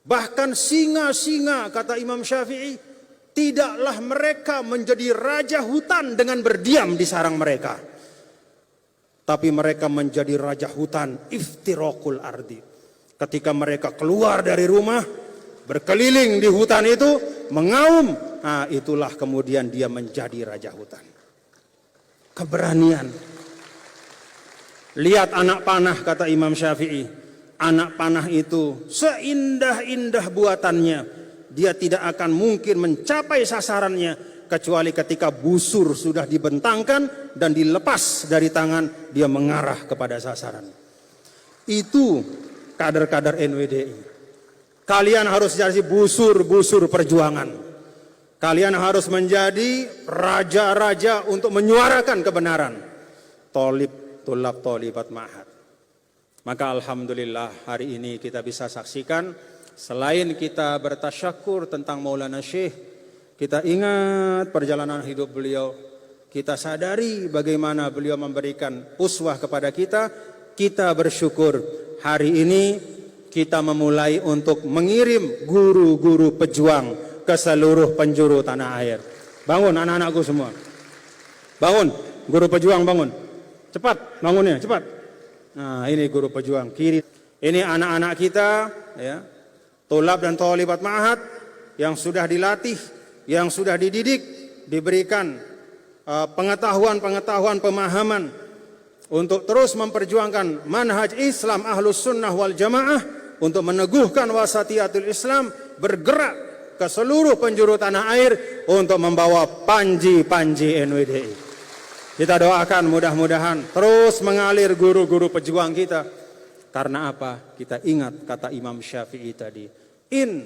Bahkan singa-singa, kata Imam Syafi'i, tidaklah mereka menjadi raja hutan dengan berdiam di sarang mereka. Tapi mereka menjadi raja hutan iftiraqul ardi. Ketika mereka keluar dari rumah, berkeliling di hutan itu, mengaum, nah itulah kemudian dia menjadi raja hutan. Keberanian. Lihat anak panah, kata Imam Syafi'i. Anak panah itu seindah-indah buatannya, dia tidak akan mungkin mencapai sasarannya kecuali ketika busur sudah dibentangkan dan dilepas dari tangan, dia mengarah kepada sasaran. Itu kader-kader NWDI. Kalian harus jadi busur-busur perjuangan. Kalian harus menjadi raja-raja untuk menyuarakan kebenaran. Tolib, tulab, tolibat, ma'had. Maka alhamdulillah hari ini kita bisa saksikan, selain kita bertasyakur tentang Maulana Syekh, kita ingat perjalanan hidup beliau, kita sadari bagaimana beliau memberikan uswah kepada kita, kita bersyukur hari ini kita memulai untuk mengirim guru-guru pejuang ke seluruh penjuru tanah air. Bangun anak-anakku semua. Bangun, guru pejuang bangun. Cepat bangunnya, cepat. Nah, ini guru pejuang kiri. Ini anak-anak kita, ya, tulab dan tolibat ma'had yang sudah dilatih, yang sudah dididik, diberikan pengetahuan-pengetahuan, pemahaman untuk terus memperjuangkan manhaj Islam Ahlus Sunnah wal Jamaah, untuk meneguhkan wasatiyatul Islam, bergerak ke seluruh penjuru tanah air untuk membawa panji-panji NWDI. Kita doakan mudah-mudahan terus mengalir guru-guru pejuang kita. Karena apa? Kita ingat kata Imam Syafi'i tadi, in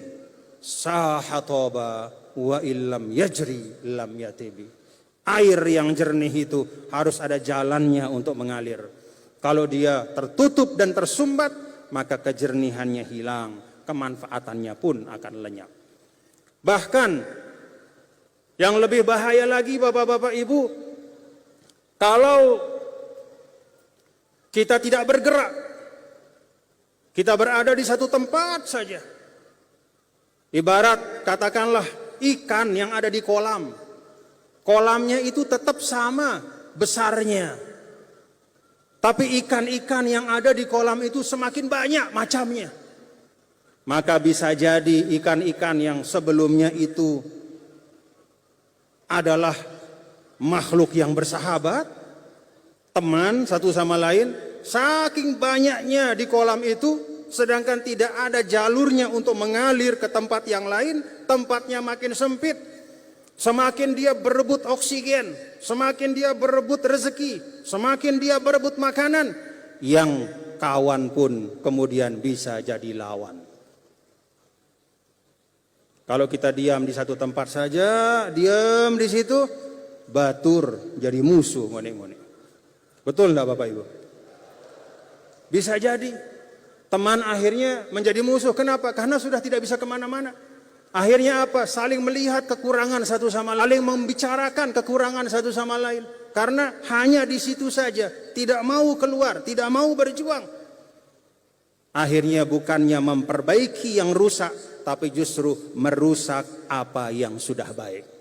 sahatoba wa illam yajri lam yatibi. Air yang jernih itu harus ada jalannya untuk mengalir. Kalau dia tertutup dan tersumbat, maka kejernihannya hilang, kemanfaatannya pun akan lenyap. Bahkan yang lebih bahaya lagi Bapak-bapak Ibu, kalau kita tidak bergerak, kita berada di satu tempat saja. Ibarat katakanlah ikan yang ada di kolam. Kolamnya itu tetap sama besarnya. Tapi ikan-ikan yang ada di kolam itu semakin banyak macamnya. Maka bisa jadi ikan-ikan yang sebelumnya itu adalah makhluk yang bersahabat, teman satu sama lain, saking banyaknya di kolam itu, sedangkan tidak ada jalurnya untuk mengalir ke tempat yang lain, tempatnya makin sempit. Semakin dia berebut oksigen, semakin dia berebut rezeki, semakin dia berebut makanan, yang kawan pun kemudian bisa jadi lawan. Kalau kita diam di satu tempat saja, diam di situ, batur jadi musuh monek-monek. Betul enggak Bapak Ibu? Bisa jadi teman akhirnya menjadi musuh. Kenapa? Karena sudah tidak bisa kemana-mana. Akhirnya apa? Saling melihat kekurangan satu sama lain, saling membicarakan kekurangan satu sama lain. Karena hanya di situ saja, tidak mau keluar, tidak mau berjuang. Akhirnya bukannya memperbaiki yang rusak, tapi justru merusak apa yang sudah baik.